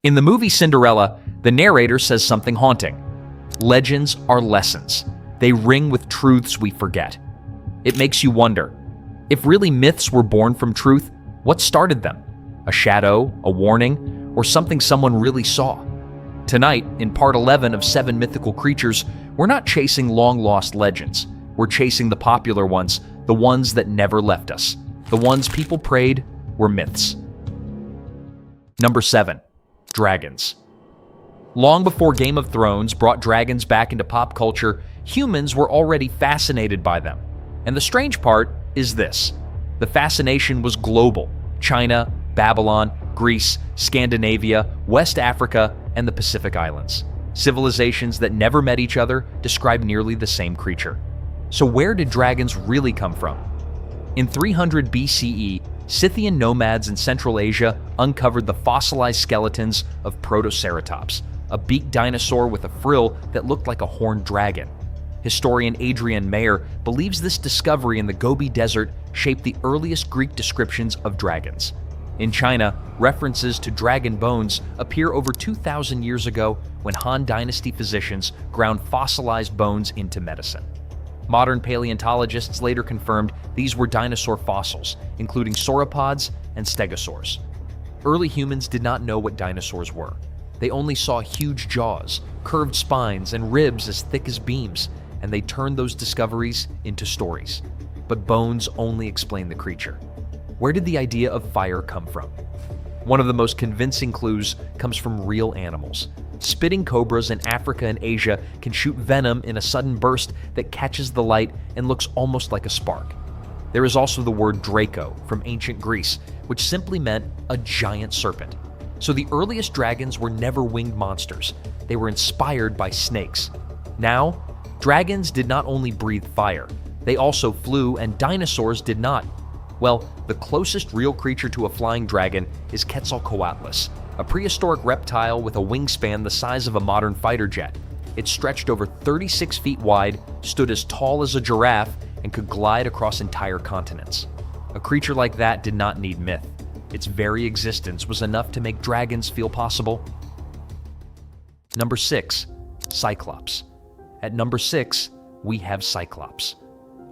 In the movie Cinderella, the narrator says something haunting. Legends are lessons. They ring with truths we forget. It makes you wonder, if really myths were born from truth, what started them? A shadow, a warning, or something someone really saw? Tonight, in part 11 of 7 Mythical Creatures, we're not chasing long-lost legends. We're chasing the popular ones, the ones that never left us. The ones people prayed were myths. Number 7. Dragons. Long before Game of Thrones brought dragons back into pop culture, humans were already fascinated by them. And the strange part is this. The fascination was global. China, Babylon, Greece, Scandinavia, West Africa, and the Pacific Islands. Civilizations that never met each other describe nearly the same creature. So where did dragons really come from? In 300 BCE, Scythian nomads in Central Asia uncovered the fossilized skeletons of Protoceratops, a beaked dinosaur with a frill that looked like a horned dragon. Historian Adrian Mayer believes this discovery in the Gobi Desert shaped the earliest Greek descriptions of dragons. In China, references to dragon bones appear over 2,000 years ago when Han Dynasty physicians ground fossilized bones into medicine. Modern paleontologists later confirmed these were dinosaur fossils, including sauropods and stegosaurs. Early humans did not know what dinosaurs were. They only saw huge jaws, curved spines, and ribs as thick as beams, and they turned those discoveries into stories. But bones only explain the creature. Where did the idea of fire come from? One of the most convincing clues comes from real animals. Spitting cobras in Africa and Asia can shoot venom in a sudden burst that catches the light and looks almost like a spark. There is also the word Draco from ancient Greece, which simply meant a giant serpent. So the earliest dragons were never winged monsters. They were inspired by snakes. Now, dragons did not only breathe fire, they also flew, and dinosaurs did not. Well, the closest real creature to a flying dragon is Quetzalcoatlus, a prehistoric reptile with a wingspan the size of a modern fighter jet. It stretched over 36 feet wide, stood as tall as a giraffe, and could glide across entire continents. A creature like that did not need myth. Its very existence was enough to make dragons feel possible. Number 6. Cyclops. At number 6, we have Cyclops,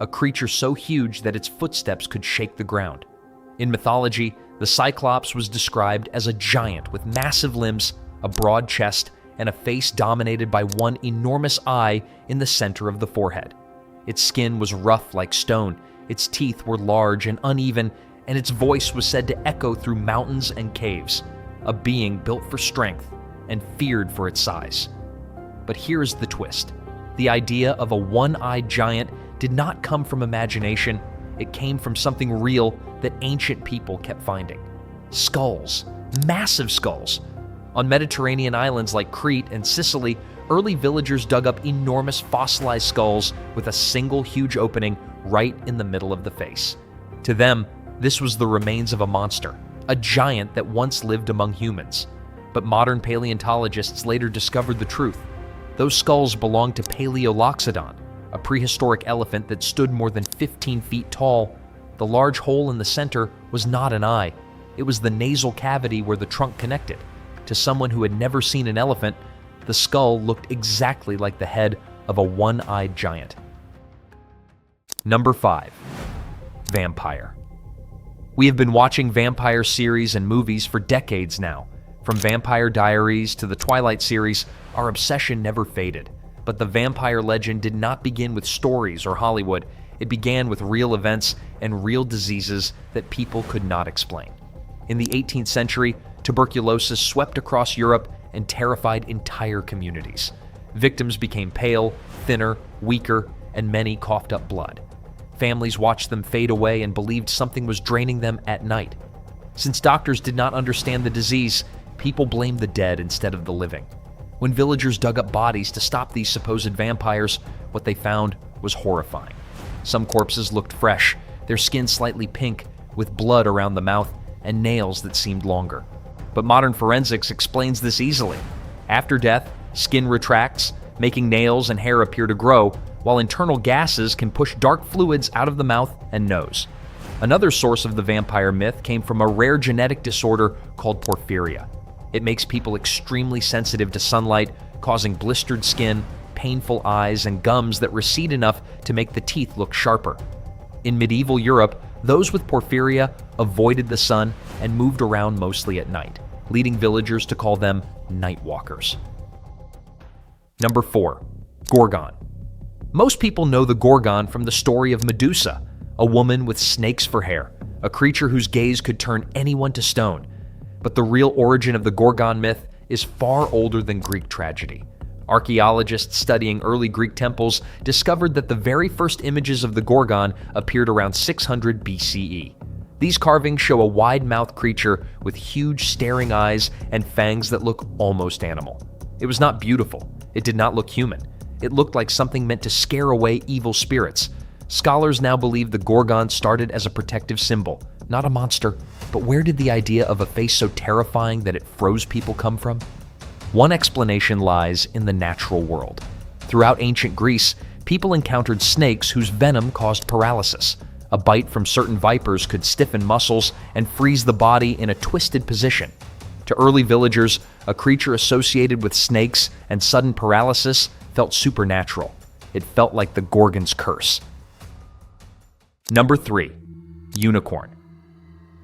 a creature so huge that its footsteps could shake the ground. In mythology, the Cyclops was described as a giant with massive limbs, a broad chest, and a face dominated by one enormous eye in the center of the forehead. Its skin was rough like stone, its teeth were large and uneven, and its voice was said to echo through mountains and caves, a being built for strength and feared for its size. But here's the twist. The idea of a one-eyed giant did not come from imagination. It came from something real that ancient people kept finding. Skulls, massive skulls. On Mediterranean islands like Crete and Sicily, early villagers dug up enormous fossilized skulls with a single huge opening right in the middle of the face. To them, this was the remains of a monster, a giant that once lived among humans. But modern paleontologists later discovered the truth. Those skulls belonged to Paleoloxodon, a prehistoric elephant that stood more than 15 feet tall. The large hole in the center was not an eye. It was the nasal cavity where the trunk connected. To someone who had never seen an elephant, the skull looked exactly like the head of a one-eyed giant. Number 5. Vampire. We have been watching vampire series and movies for decades now. From Vampire Diaries to the Twilight series, our obsession never faded. But the vampire legend did not begin with stories or Hollywood. It began with real events and real diseases that people could not explain. In the 18th century, tuberculosis swept across Europe and terrified entire communities. Victims became pale, thinner, weaker, and many coughed up blood. Families watched them fade away and believed something was draining them at night. Since doctors did not understand the disease, people blamed the dead instead of the living. When villagers dug up bodies to stop these supposed vampires, what they found was horrifying. Some corpses looked fresh, their skin slightly pink, with blood around the mouth and nails that seemed longer. But modern forensics explains this easily. After death, skin retracts, making nails and hair appear to grow, while internal gases can push dark fluids out of the mouth and nose. Another source of the vampire myth came from a rare genetic disorder called porphyria. It makes people extremely sensitive to sunlight, causing blistered skin, painful eyes, and gums that recede enough to make the teeth look sharper. In medieval Europe, those with porphyria avoided the sun and moved around mostly at night, leading villagers to call them night walkers. Number 4. Gorgon. Most people know the Gorgon from the story of Medusa, a woman with snakes for hair, a creature whose gaze could turn anyone to stone. But the real origin of the Gorgon myth is far older than Greek tragedy. Archaeologists studying early Greek temples discovered that the very first images of the Gorgon appeared around 600 BCE. These carvings show a wide-mouthed creature with huge staring eyes and fangs that look almost animal. It was not beautiful. It did not look human. It looked like something meant to scare away evil spirits. Scholars now believe the Gorgon started as a protective symbol, not a monster. But where did the idea of a face so terrifying that it froze people come from? One explanation lies in the natural world. Throughout ancient Greece, people encountered snakes whose venom caused paralysis. A bite from certain vipers could stiffen muscles and freeze the body in a twisted position. To early villagers, a creature associated with snakes and sudden paralysis felt supernatural. It felt like the Gorgon's curse. Number 3. Unicorn.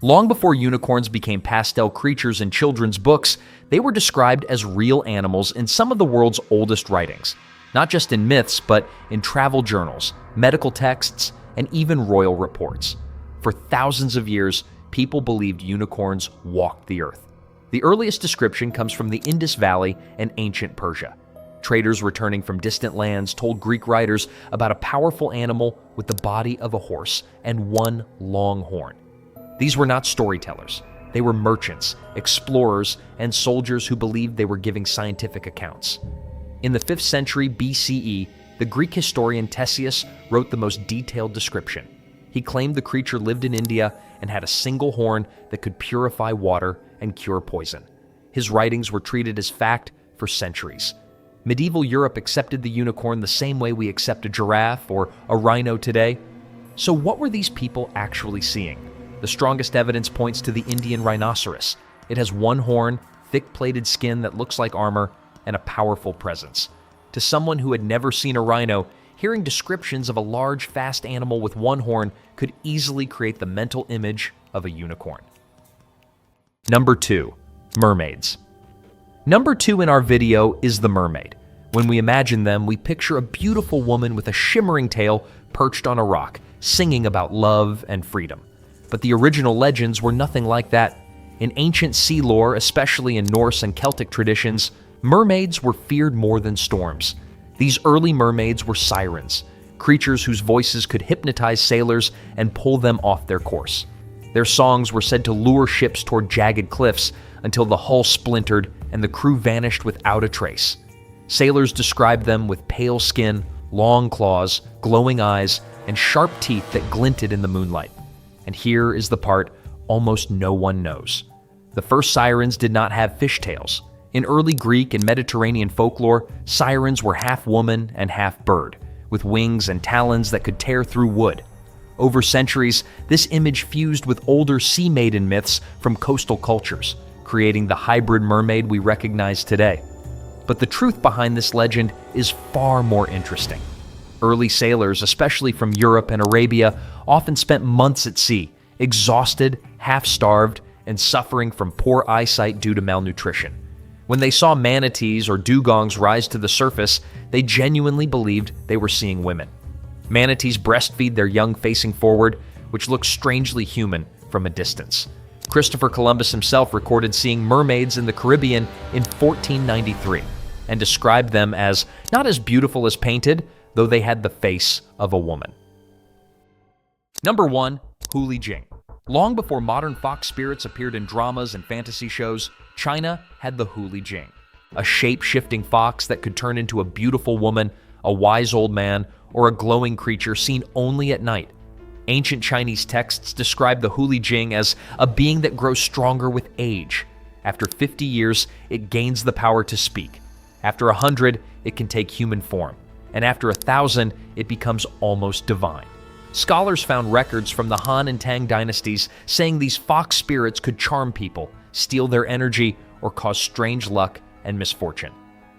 Long before unicorns became pastel creatures in children's books, they were described as real animals in some of the world's oldest writings, not just in myths, but in travel journals, medical texts, and even royal reports. For thousands of years, people believed unicorns walked the earth. The earliest description comes from the Indus Valley and ancient Persia. Traders returning from distant lands told Greek writers about a powerful animal with the body of a horse and one long horn. These were not storytellers. They were merchants, explorers, and soldiers who believed they were giving scientific accounts. In the 5th century BCE, the Greek historian Ctesias wrote the most detailed description. He claimed the creature lived in India and had a single horn that could purify water and cure poison. His writings were treated as fact for centuries. Medieval Europe accepted the unicorn the same way we accept a giraffe or a rhino today. So what were these people actually seeing? The strongest evidence points to the Indian rhinoceros. It has one horn, thick-plated skin that looks like armor, and a powerful presence. To someone who had never seen a rhino, hearing descriptions of a large, fast animal with one horn could easily create the mental image of a unicorn. Number 2. Mermaids. Number 2 in our video is the mermaid. When we imagine them, we picture a beautiful woman with a shimmering tail perched on a rock, singing about love and freedom. But the original legends were nothing like that. In ancient sea lore, especially in Norse and Celtic traditions, mermaids were feared more than storms. These early mermaids were sirens, creatures whose voices could hypnotize sailors and pull them off their course. Their songs were said to lure ships toward jagged cliffs until the hull splintered and the crew vanished without a trace. Sailors described them with pale skin, long claws, glowing eyes, and sharp teeth that glinted in the moonlight. And here is the part almost no one knows. The first sirens did not have fishtails. In early Greek and Mediterranean folklore, sirens were half woman and half bird, with wings and talons that could tear through wood. Over centuries, this image fused with older sea maiden myths from coastal cultures, creating the hybrid mermaid we recognize today. But the truth behind this legend is far more interesting. Early sailors, especially from Europe and Arabia, often spent months at sea, exhausted, half-starved, and suffering from poor eyesight due to malnutrition. When they saw manatees or dugongs rise to the surface, they genuinely believed they were seeing women. Manatees breastfeed their young facing forward, which looks strangely human from a distance. Christopher Columbus himself recorded seeing mermaids in the Caribbean in 1493 and described them as not as beautiful as painted, though they had the face of a woman. Number 1. Huli Jing. Long before modern fox spirits appeared in dramas and fantasy shows, China had the Huli Jing, a shape-shifting fox that could turn into a beautiful woman, a wise old man, or a glowing creature seen only at night. Ancient Chinese texts describe the Huli Jing as a being that grows stronger with age. After 50 years, it gains the power to speak. After 100, it can take human form. And after 1,000, it becomes almost divine. Scholars found records from the Han and Tang dynasties saying these fox spirits could charm people, steal their energy, or cause strange luck and misfortune.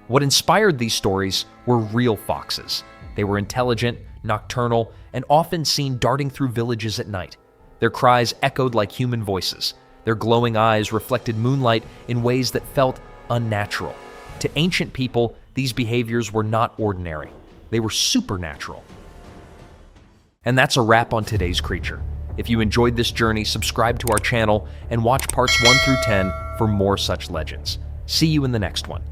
What inspired these stories were real foxes. They were intelligent, nocturnal, and often seen darting through villages at night. Their cries echoed like human voices. Their glowing eyes reflected moonlight in ways that felt unnatural. To ancient people, these behaviors were not ordinary. They were supernatural. And that's a wrap on today's creature. If you enjoyed this journey, subscribe to our channel and watch parts 1 through 10 for more such legends. See you in the next one.